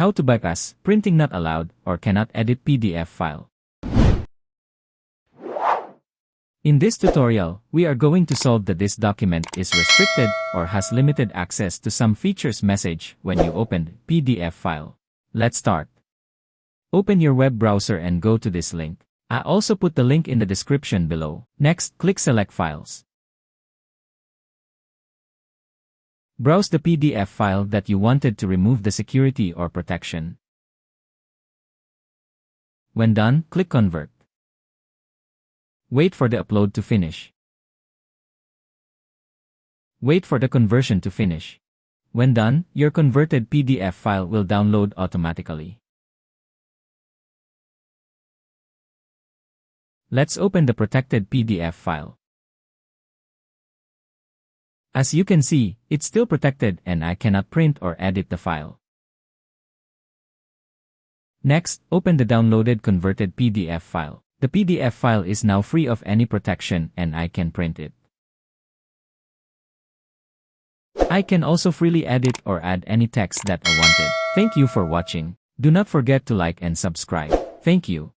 How to bypass printing not allowed or cannot edit PDF file. In this tutorial, we are going to solve that this document is restricted or has limited access to some features message when you open PDF file. Let's start. Open your web browser and go to this link. I also put the link in the description below. Next, click Select Files. Browse the PDF file that you wanted to remove the security or protection. When done, click Convert. Wait for the upload to finish. Wait for the conversion to finish. When done, your converted PDF file will download automatically. Let's open the protected PDF file. As you can see, it's still protected and I cannot print or edit the file. Next, open the downloaded converted PDF file. The PDF file is now free of any protection and I can print it. I can also freely edit or add any text that I wanted. Thank you for watching. Do not forget to like and subscribe. Thank you.